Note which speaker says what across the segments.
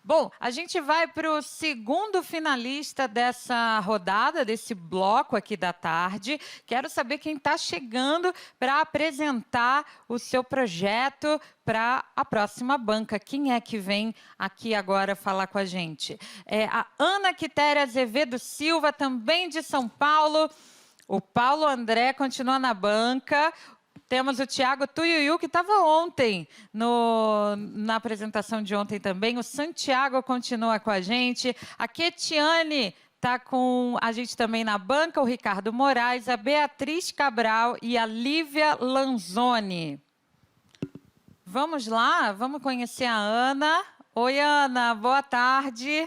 Speaker 1: Bom, a gente vai para o segundo finalista dessa rodada, desse bloco aqui da tarde. Quero saber quem está chegando para apresentar o seu projeto para a próxima banca. Quem é que vem aqui agora falar com a gente? É a Ana Quitéria Azevedo Silva, também de São Paulo. O Paulo André continua na banca. Temos o Tiago Tuiuiu, que estava ontem, na apresentação de ontem também. O Santiago continua com a gente. A Ketiane está com a gente também na banca. O Ricardo Moraes, a Beatriz Cabral e a Lívia Lanzoni. Vamos lá? Vamos conhecer a Ana. Oi, Ana. Boa tarde.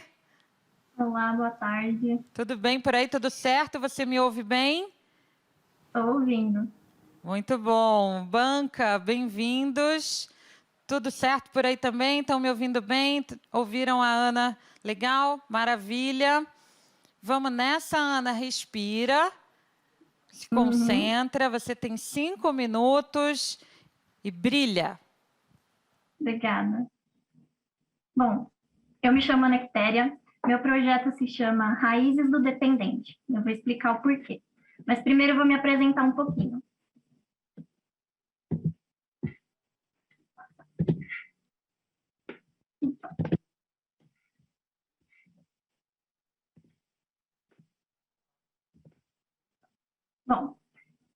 Speaker 2: Olá, boa tarde.
Speaker 1: Tudo bem por aí? Tudo certo? Você me ouve bem?
Speaker 2: Estou ouvindo.
Speaker 1: Muito bom. Banca, bem-vindos. Tudo certo por aí também? Estão me ouvindo bem? Ouviram a Ana? Legal? Maravilha. Vamos nessa, Ana. Respira. Se concentra. Você tem 5 minutos e brilha.
Speaker 2: Obrigada. Bom, eu me chamo Ana Quitéria. Meu projeto se chama Raízes do Dependente. Eu vou explicar o porquê. Mas primeiro eu vou me apresentar um pouquinho. Bom,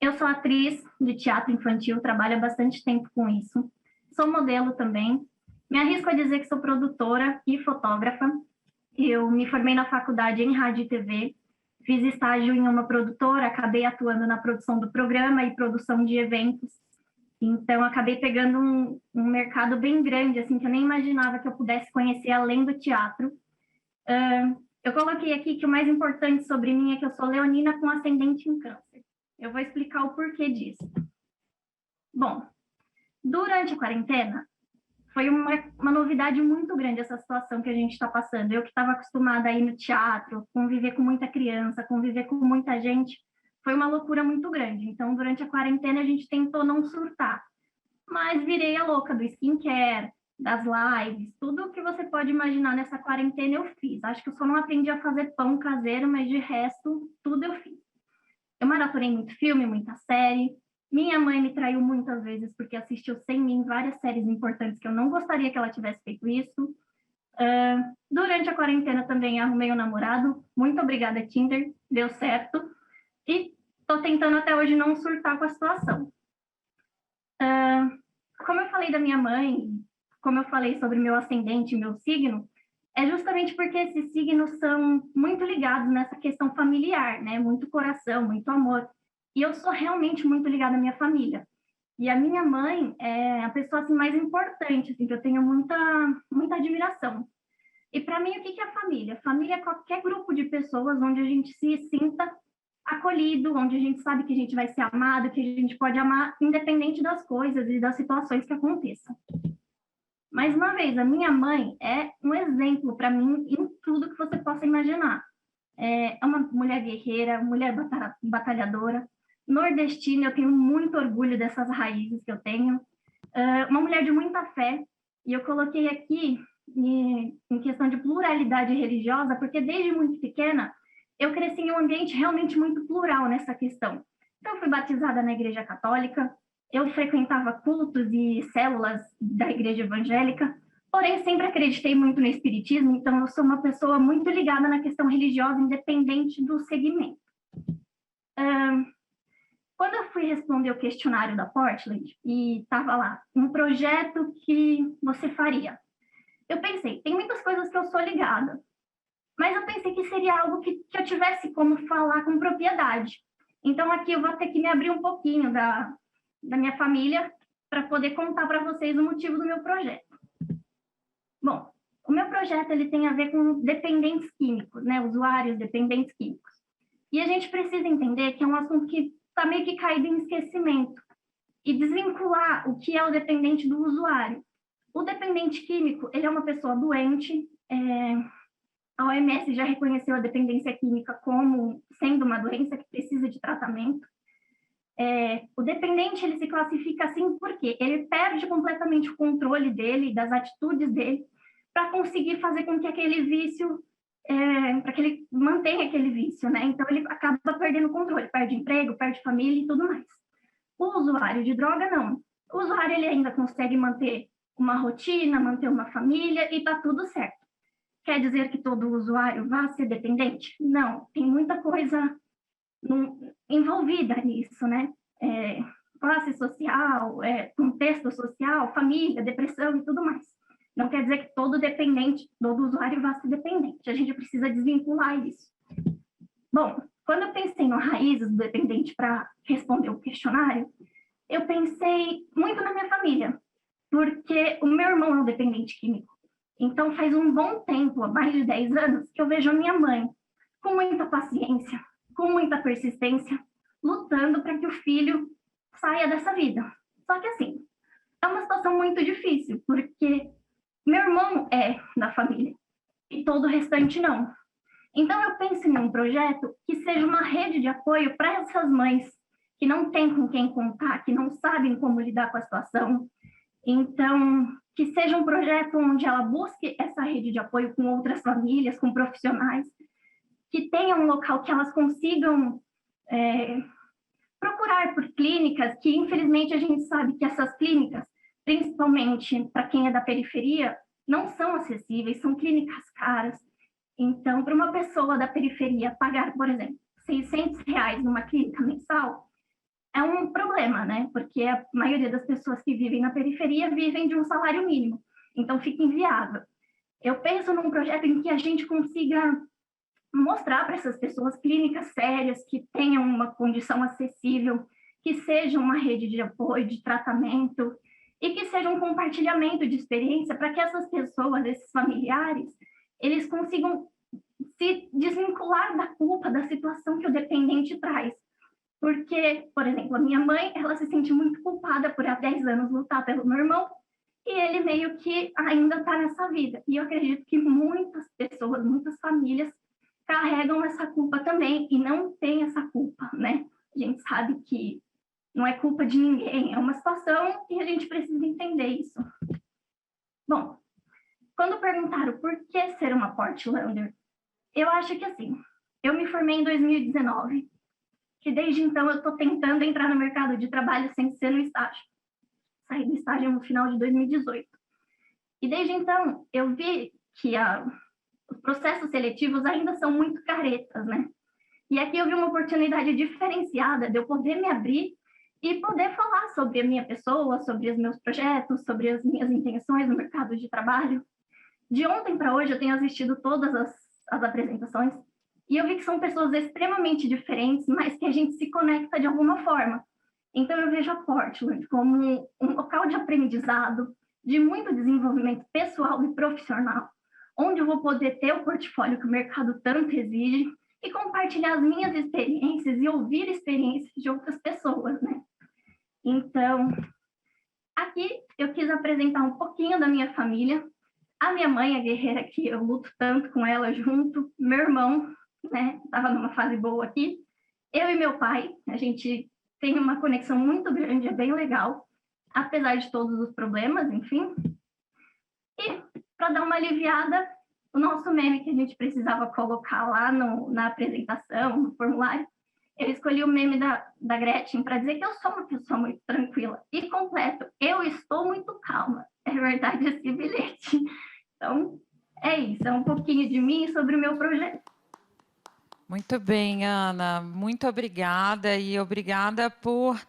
Speaker 2: eu sou atriz de teatro infantil, trabalho há bastante tempo com isso. Sou modelo também. Me arrisco a dizer que sou produtora e fotógrafa. Eu me formei na faculdade em rádio e TV, fiz estágio em uma produtora, acabei atuando na produção do programa e produção de eventos. Então, acabei pegando um mercado bem grande, assim, que eu nem imaginava que eu pudesse conhecer além do teatro. Eu coloquei aqui que o mais importante sobre mim é que eu sou leonina com ascendente em câncer. Eu vou explicar o porquê disso. Bom, durante a quarentena, foi uma novidade muito grande essa situação que a gente está passando. Eu que estava acostumada a ir no teatro, conviver com muita criança, conviver com muita gente, foi uma loucura muito grande. Então, durante a quarentena, a gente tentou não surtar. Mas virei a louca do skincare, das lives, tudo o que você pode imaginar nessa quarentena eu fiz. Acho que eu só não aprendi a fazer pão caseiro, mas de resto, tudo eu fiz. Eu maratonei muito filme, muita série. Minha mãe me traiu muitas vezes porque assistiu sem mim várias séries importantes que eu não gostaria que ela tivesse feito isso. Durante a quarentena também arrumei um namorado. Muito obrigada, Tinder. Deu certo. E estou tentando até hoje não surtar com a situação. Como eu falei da minha mãe, como eu falei sobre meu ascendente e meu signo, é justamente porque esses signos são muito ligados nessa questão familiar, né? Muito coração, muito amor. E eu sou realmente muito ligada à minha família. E a minha mãe é a pessoa assim, mais importante, assim, que eu tenho muita admiração. E para mim, o que é a família? Família é qualquer grupo de pessoas onde a gente se sinta acolhido, onde a gente sabe que a gente vai ser amado, que a gente pode amar independente das coisas e das situações que aconteçam. Mais uma vez, a minha mãe é um exemplo para mim em tudo que você possa imaginar. É uma mulher guerreira, mulher batalhadora, nordestina, eu tenho muito orgulho dessas raízes que eu tenho. Uma mulher de muita fé, e eu coloquei aqui em questão de pluralidade religiosa, porque desde muito pequena eu cresci em um ambiente realmente muito plural nessa questão. Então, eu fui batizada na Igreja Católica, eu frequentava cultos e células da Igreja Evangélica, porém sempre acreditei muito no Espiritismo, então eu sou uma pessoa muito ligada na questão religiosa, independente do segmento. Quando eu fui responder o questionário da Portland, e estava lá, um projeto que você faria, eu pensei, tem muitas coisas que eu sou ligada, mas eu pensei que seria algo que eu tivesse como falar com propriedade. Então, aqui eu vou ter que me abrir um pouquinho da minha família para poder contar para vocês o motivo do meu projeto. Bom, o meu projeto ele tem a ver com dependentes químicos, né? Usuários dependentes químicos. E a gente precisa entender que é um assunto que está meio que caído em esquecimento e desvincular o que é o dependente do usuário. O dependente químico, ele é uma pessoa doente, a OMS já reconheceu a dependência química como sendo uma doença que precisa de tratamento. O dependente ele se classifica assim porque ele perde completamente o controle dele, das atitudes dele, para conseguir fazer com que aquele vício, para que ele mantenha aquele vício, né? Então, ele acaba perdendo o controle, perde emprego, perde família e tudo mais. O usuário de droga, não. O usuário, ele ainda consegue manter uma rotina, manter uma família e tá tudo certo. Quer dizer que todo usuário vai ser dependente? Não, tem muita coisa envolvida nisso, né? Classe social, contexto social, família, depressão e tudo mais. Não quer dizer que todo dependente, todo usuário vai ser dependente. A gente precisa desvincular isso. Bom, quando eu pensei no raízes do dependente para responder o questionário, eu pensei muito na minha família, porque o meu irmão é um dependente químico. Então, faz um bom tempo, há mais de 10 anos, que eu vejo a minha mãe com muita paciência, com muita persistência, lutando para que o filho saia dessa vida. Só que, assim, é uma situação muito difícil, porque meu irmão é da família e todo o restante não. Então, eu penso em um projeto que seja uma rede de apoio para essas mães que não têm com quem contar, que não sabem como lidar com a situação. Então, que seja um projeto onde ela busque essa rede de apoio com outras famílias, com profissionais, que tenha um local que elas consigam procurar por clínicas, que infelizmente a gente sabe que essas clínicas, principalmente para quem é da periferia, não são acessíveis, são clínicas caras. Então, para uma pessoa da periferia pagar, por exemplo, R$ 600 numa clínica mensal, é um problema, né? Porque a maioria das pessoas que vivem na periferia vivem de um salário mínimo, então fica inviável. Eu penso num projeto em que a gente consiga mostrar para essas pessoas clínicas sérias, que tenham uma condição acessível, que seja uma rede de apoio, de tratamento, e que seja um compartilhamento de experiência para que essas pessoas, esses familiares, eles consigam se desvincular da culpa, da situação que o dependente traz. Porque, por exemplo, a minha mãe, ela se sente muito culpada por há 10 anos lutar pelo meu irmão, e ele meio que ainda está nessa vida. E eu acredito que muitas pessoas, muitas famílias carregam essa culpa também e não tem essa culpa, né? A gente sabe que não é culpa de ninguém, é uma situação e a gente precisa entender isso. Bom, quando perguntaram por que ser uma Portlander, eu acho que assim, eu me formei em 2019, que desde então eu estou tentando entrar no mercado de trabalho sem ser no estágio. Saí do estágio no final de 2018. E desde então eu vi que os processos seletivos ainda são muito caretas, né? E aqui eu vi uma oportunidade diferenciada de eu poder me abrir e poder falar sobre a minha pessoa, sobre os meus projetos, sobre as minhas intenções no mercado de trabalho. De ontem para hoje eu tenho assistido todas as apresentações e eu vi que são pessoas extremamente diferentes, mas que a gente se conecta de alguma forma. Então eu vejo a Portland como um local de aprendizado, de muito desenvolvimento pessoal e profissional, onde eu vou poder ter o portfólio que o mercado tanto exige e compartilhar as minhas experiências e ouvir experiências de outras pessoas, né? Então, aqui eu quis apresentar um pouquinho da minha família. A minha mãe, a guerreira, que eu luto tanto com ela junto. Meu irmão, né, estava numa fase boa aqui. Eu e meu pai, a gente tem uma conexão muito grande, é bem legal, apesar de todos os problemas, enfim. E, para dar uma aliviada, o nosso meme que a gente precisava colocar lá na apresentação, no formulário, eu escolhi o meme da Gretchen para dizer que eu sou uma pessoa muito tranquila. E completo, eu estou muito calma. É verdade esse bilhete. Então, é isso. É um pouquinho de mim sobre o meu projeto.
Speaker 1: Muito bem, Ana. Muito obrigada e obrigada por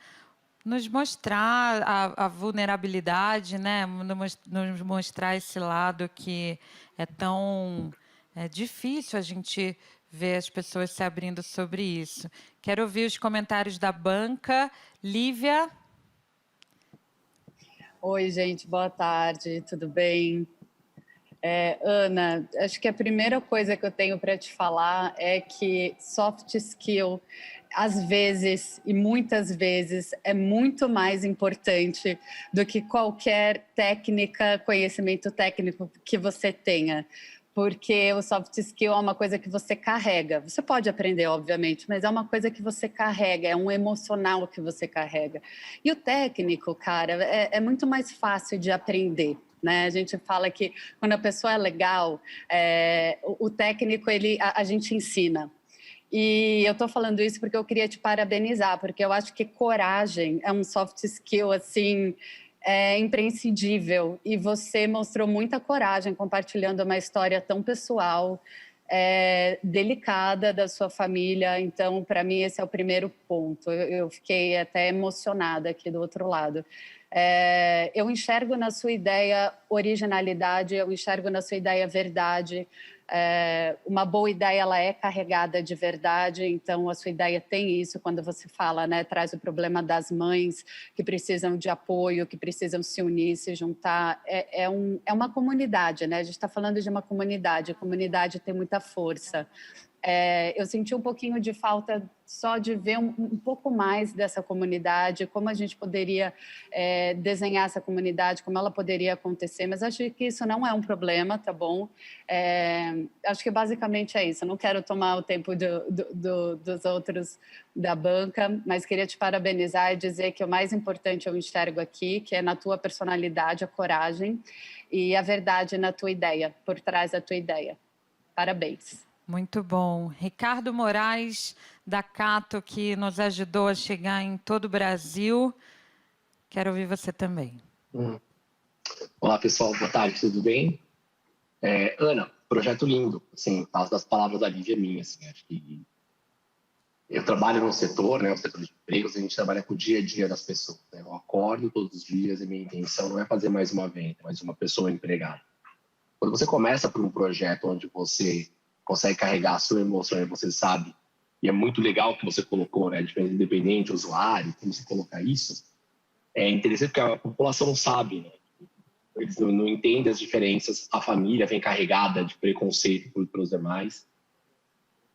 Speaker 1: nos mostrar a vulnerabilidade, né? Nos mostrar esse lado que é tão difícil a gente ver as pessoas se abrindo sobre isso. Quero ouvir os comentários da banca. Lívia.
Speaker 3: Oi, gente, boa tarde, tudo bem? Ana, acho que a primeira coisa que eu tenho para te falar é que soft skill, às vezes e muitas vezes, é muito mais importante do que qualquer técnica, conhecimento técnico que você tenha. Porque o soft skill é uma coisa que você carrega. Você pode aprender, obviamente, mas é uma coisa que você carrega, é um emocional que você carrega. E o técnico, cara, é muito mais fácil de aprender. né? A gente fala que quando a pessoa é legal, o técnico, a gente ensina. E eu estou falando isso porque eu queria te parabenizar, porque eu acho que coragem é um soft skill, assim, imprescindível. E você mostrou muita coragem compartilhando uma história tão pessoal, delicada da sua família. Então, para mim, esse é o primeiro ponto. Eu fiquei até emocionada aqui do outro lado. Eu enxergo na sua ideia originalidade, eu enxergo na sua ideia verdade. Uma boa ideia, ela é carregada de verdade, então a sua ideia tem isso quando você fala, né, traz o problema das mães que precisam de apoio, que precisam se unir, se juntar. É uma comunidade, né? A gente está falando de uma comunidade, a comunidade tem muita força. Eu senti um pouquinho de falta só de ver um pouco mais dessa comunidade, como a gente poderia desenhar essa comunidade, como ela poderia acontecer, mas acho que isso não é um problema, tá bom? Acho que basicamente é isso. Eu não quero tomar o tempo dos outros da banca, mas queria te parabenizar e dizer que o mais importante eu enxergo aqui, que é na tua personalidade, a coragem e a verdade na tua ideia, por trás da tua ideia. Parabéns.
Speaker 1: Muito bom. Ricardo Moraes, da Cato, que nos ajudou a chegar em todo o Brasil. Quero ouvir você também.
Speaker 4: Olá, pessoal. Boa tarde, tudo bem? Ana, projeto lindo. Assim, das palavras da Lívia minha. Assim, acho que eu trabalho no setor, né, o setor de empregos, a gente trabalha com o dia a dia das pessoas. Né? Eu acordo todos os dias e minha intenção não é fazer mais uma venda, mas uma pessoa empregada. Quando você começa por um projeto onde você consegue carregar a sua emoção e você sabe, e é muito legal que você colocou, né, diferente independente, usuário, como você colocar isso, é interessante porque a população não sabe, né? Eles não entendem as diferenças, a família vem carregada de preconceito pelos demais,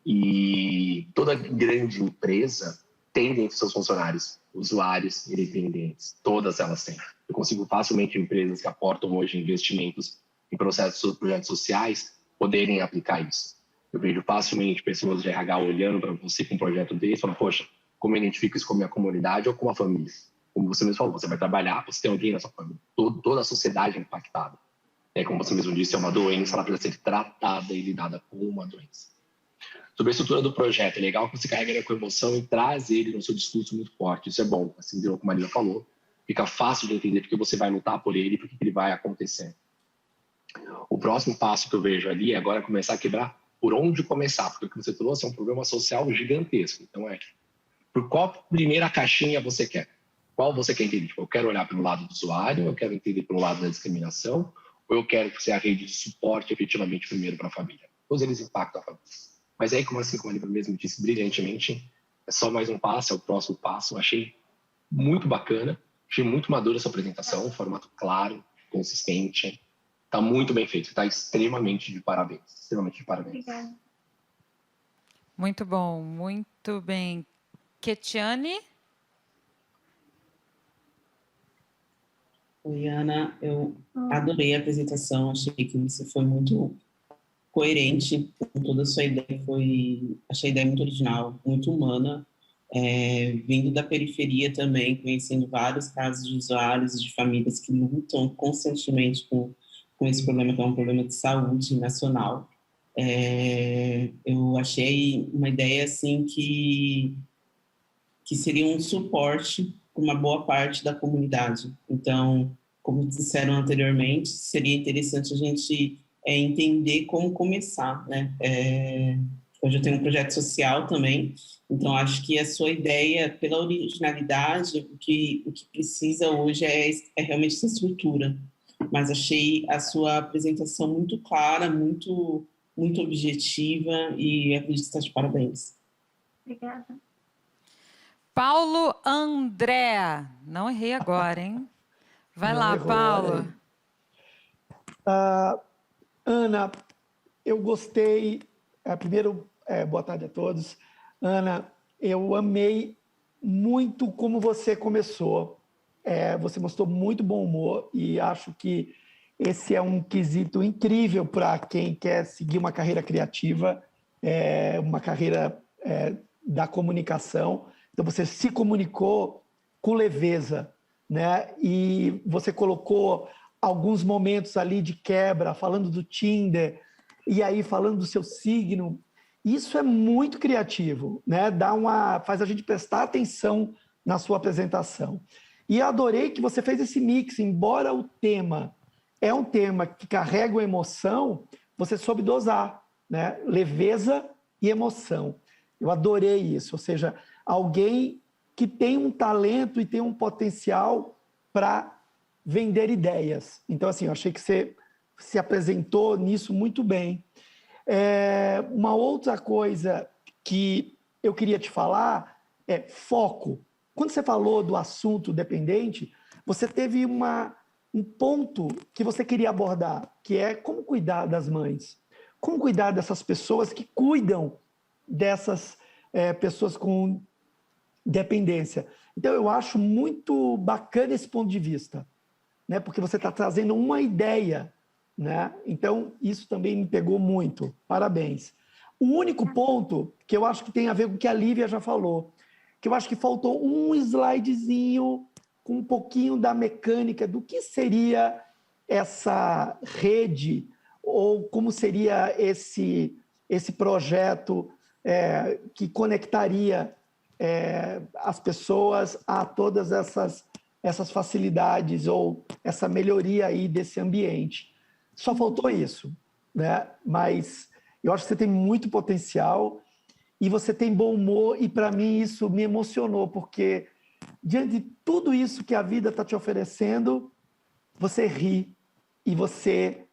Speaker 4: e toda grande empresa tem dentro de seus funcionários usuários independentes, todas elas têm. Eu consigo facilmente empresas que aportam hoje investimentos em projetos sociais poderem aplicar isso. Eu vejo facilmente pessoas de RH olhando para você com um projeto desse e falando, poxa, como eu identifico isso com a minha comunidade ou com a família? Como você mesmo falou, você vai trabalhar, você tem alguém na sua família, toda a sociedade é impactada. Como você mesmo disse, é uma doença, ela precisa ser tratada e lidada como uma doença. Sobre a estrutura do projeto, é legal que você carrega ele com emoção e traz ele no seu discurso muito forte. Isso é bom, assim como a Marina falou. Fica fácil de entender porque você vai lutar por ele e porque ele vai acontecer. O próximo passo que eu vejo ali é agora começar a quebrar por onde começar, porque o que você trouxe é um problema social gigantesco. Então, por qual primeira caixinha você quer? Qual você quer entender? Tipo, eu quero olhar pelo lado do usuário, eu quero entender pelo lado da discriminação, ou eu quero que seja a rede de suporte efetivamente primeiro para a família? Todos eles impactam a família. Mas aí, como a Lívia mesmo disse brilhantemente, é só mais um passo, é o próximo passo. Eu achei muito bacana, achei muito madura essa apresentação, um formato claro, consistente. Está muito bem feito, está extremamente de parabéns. Extremamente de parabéns.
Speaker 2: Obrigada.
Speaker 1: Muito bom, muito bem. Ketiane?
Speaker 5: Oi, Ana, eu adorei a apresentação, achei que você foi muito coerente com toda a sua ideia, achei a ideia muito original, muito humana, vindo da periferia também, conhecendo vários casos de usuários e de famílias que lutam constantemente com esse problema, que é um problema de saúde nacional. Eu achei uma ideia assim que seria um suporte para uma boa parte da comunidade. Então, como disseram anteriormente, seria interessante a gente entender como começar, né? Hoje eu tenho um projeto social também, então acho que a sua ideia, pela originalidade, o que precisa hoje é realmente essa estrutura. Mas achei a sua apresentação muito clara, muito, muito objetiva e acredito que está de parabéns.
Speaker 2: Obrigada.
Speaker 1: Paulo André. Não errei agora, hein? Vai
Speaker 6: Não
Speaker 1: lá,
Speaker 6: errou,
Speaker 1: Paulo.
Speaker 6: Ana, eu gostei. Primeiro, boa tarde a todos. Ana, eu amei muito como você começou. Você mostrou muito bom humor e acho que esse é um quesito incrível para quem quer seguir uma carreira criativa, uma carreira da comunicação. Então, você se comunicou com leveza, né? E você colocou alguns momentos ali de quebra, falando do Tinder, e aí falando do seu signo. Isso é muito criativo, né? Faz a gente prestar atenção na sua apresentação. E eu adorei que você fez esse mix, embora o tema é um tema que carrega uma emoção, você soube dosar, né? Leveza e emoção. Eu adorei isso, ou seja, alguém que tem um talento e tem um potencial para vender ideias. Então, assim, eu achei que você se apresentou nisso muito bem. Uma outra coisa que eu queria te falar é foco. Quando você falou do assunto dependente, você teve um ponto que você queria abordar, que é como cuidar das mães, como cuidar dessas pessoas que cuidam dessas pessoas com dependência. Então, eu acho muito bacana esse ponto de vista, né? Porque você está trazendo uma ideia, né? Então, isso também me pegou muito. Parabéns. O único ponto que eu acho que tem a ver com o que a Lívia já falou, que eu acho que faltou um slidezinho com um pouquinho da mecânica do que seria essa rede ou como seria esse projeto que conectaria as pessoas a todas essas facilidades ou essa melhoria aí desse ambiente. Só faltou isso, né? Mas eu acho que você tem muito potencial e você tem bom humor e, para mim, isso me emocionou, porque diante de tudo isso que a vida está te oferecendo, você ri e você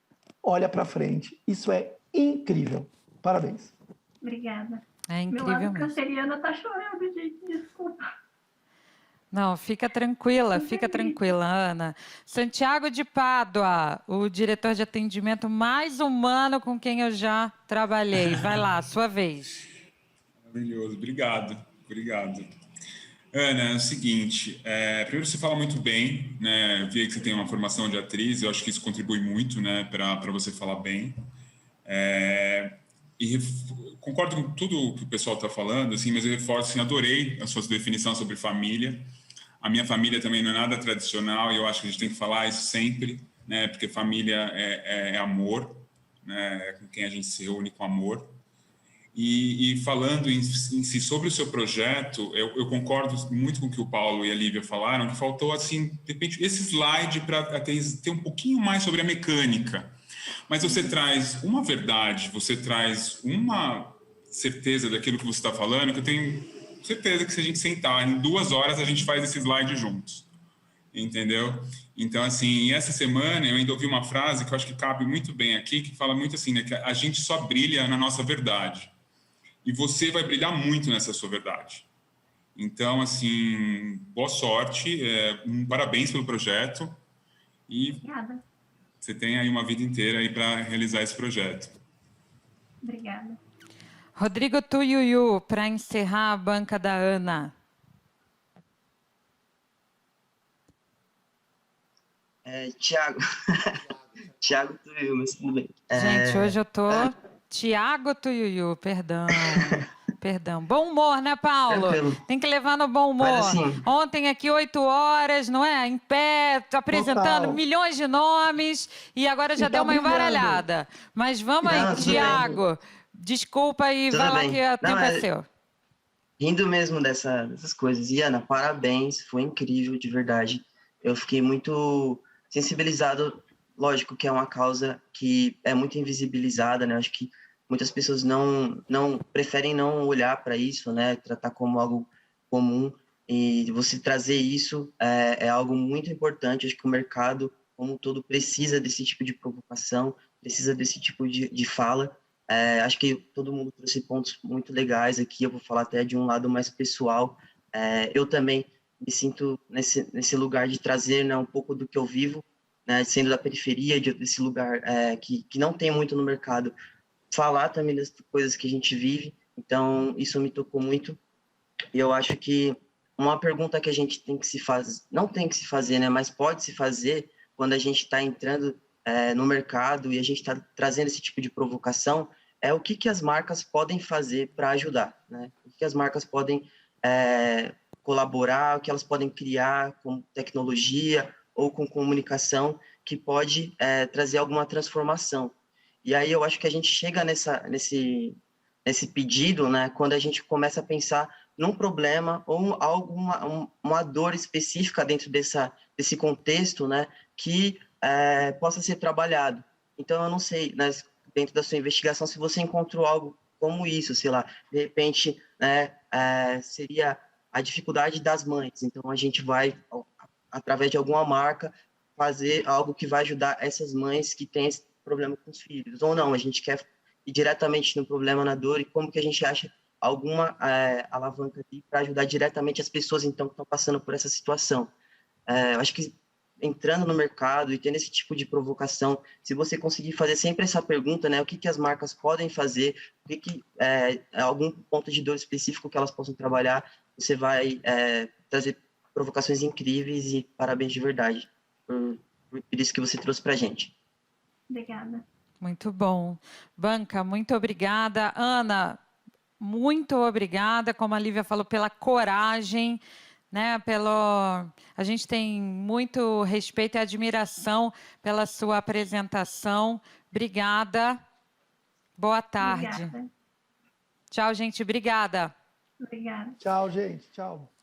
Speaker 6: olha para frente. Isso é incrível. Parabéns.
Speaker 2: Obrigada.
Speaker 1: É incrível
Speaker 2: Meu lado
Speaker 1: mesmo.
Speaker 2: canceriano tá chorando, gente, desculpa.
Speaker 1: Não, fica tranquila, Ana. Santiago de Pádua, o diretor de atendimento mais humano com quem eu já trabalhei. Vai lá, sua vez.
Speaker 7: Maravilhoso, obrigado. Ana, é o seguinte, primeiro você fala muito bem, né? Eu vi que você tem uma formação de atriz, eu acho que isso contribui muito, né, para você falar bem. Concordo com tudo que o pessoal está falando, assim, mas eu reforço, assim, adorei a sua definição sobre família. A minha família também não é nada tradicional e eu acho que a gente tem que falar isso sempre, né? Porque família é amor, né? É com quem a gente se reúne com amor. E falando em si sobre o seu projeto, eu concordo muito com o que o Paulo e a Lívia falaram, que faltou, assim, de repente, esse slide para ter um pouquinho mais sobre a mecânica. Mas você traz uma verdade, você traz uma certeza daquilo que você está falando, que eu tenho certeza que se a gente sentar em 2 horas, a gente faz esse slide juntos. Entendeu? Então, assim, essa semana eu ainda ouvi uma frase que eu acho que cabe muito bem aqui, que fala muito assim, né, que a gente só brilha na nossa verdade. E você vai brilhar muito nessa sua verdade. Então, assim, boa sorte, parabéns pelo projeto e
Speaker 2: Obrigada.
Speaker 7: você tem aí uma vida inteira aí para realizar esse projeto.
Speaker 2: Obrigada.
Speaker 1: Rodrigo Tuiuiu, para encerrar a banca da Ana.
Speaker 8: Tiago. Tiago Tuiuiu, mas tudo bem.
Speaker 1: Gente, hoje eu tô Tiago Tuiuiu, perdão. Bom humor, né, Paulo?
Speaker 8: Tranquilo.
Speaker 1: Tem que levar no bom humor.
Speaker 8: Mas, assim,
Speaker 1: Ontem aqui 8 horas, não é? Em pé, apresentando
Speaker 6: Total.
Speaker 1: milhões de nomes e agora já
Speaker 6: E tá
Speaker 1: deu uma
Speaker 6: brilhando.
Speaker 1: embaralhada. Mas vamos aí,
Speaker 8: Não, tudo
Speaker 1: Tiago. Desculpa aí,
Speaker 8: Tudo
Speaker 1: vai lá
Speaker 8: bem.
Speaker 1: que o tempo é seu.
Speaker 8: rindo mesmo dessas coisas. E, Ana, parabéns, foi incrível, de verdade. Eu fiquei muito sensibilizado. Lógico que é uma causa que é muito invisibilizada, né? Acho que muitas pessoas não preferem não olhar para isso, né? Tratar como algo comum. E você trazer isso é algo muito importante. Acho que o mercado, como um todo, precisa desse tipo de provocação, precisa desse tipo de fala. Acho que todo mundo trouxe pontos muito legais aqui. Eu vou falar até de um lado mais pessoal. Eu também me sinto nesse lugar de trazer, né, um pouco do que eu vivo, né, sendo da periferia, desse lugar que não tem muito no mercado. Falar também das coisas que a gente vive. Então, isso me tocou muito. E eu acho que uma pergunta que a gente tem que se fazer, não tem que se fazer, né, mas pode se fazer quando a gente está entrando no mercado e a gente está trazendo esse tipo de provocação, é o que as marcas podem fazer para ajudar, né? O que as marcas podem colaborar, o que elas podem criar com tecnologia ou com comunicação que pode trazer alguma transformação. E aí eu acho que a gente chega nesse pedido, né, quando a gente começa a pensar num problema ou uma dor específica dentro desse contexto, né, que possa ser trabalhado. Então, eu não sei, né, dentro da sua investigação, se você encontrou algo como isso, sei lá, de repente, né, seria a dificuldade das mães. Então, a gente vai, através de alguma marca, fazer algo que vai ajudar essas mães que têm esse problema com os filhos. Ou não, a gente quer ir diretamente no problema, na dor, e como que a gente acha alguma alavanca aqui para ajudar diretamente as pessoas, então, que estão passando por essa situação. Eu acho que entrando no mercado e tendo esse tipo de provocação, se você conseguir fazer sempre essa pergunta, né, o que as marcas podem fazer, algum ponto de dor específico que elas possam trabalhar, você vai trazer provocações incríveis, e parabéns de verdade por isso que você trouxe para a gente.
Speaker 2: Obrigada.
Speaker 1: Muito bom. Banca, muito obrigada. Ana, muito obrigada, como a Lívia falou, pela coragem, né? A gente tem muito respeito e admiração pela sua apresentação. Obrigada. Boa tarde.
Speaker 2: Obrigada.
Speaker 1: Tchau, gente. Obrigada.
Speaker 2: Obrigada.
Speaker 6: Tchau, gente. Tchau.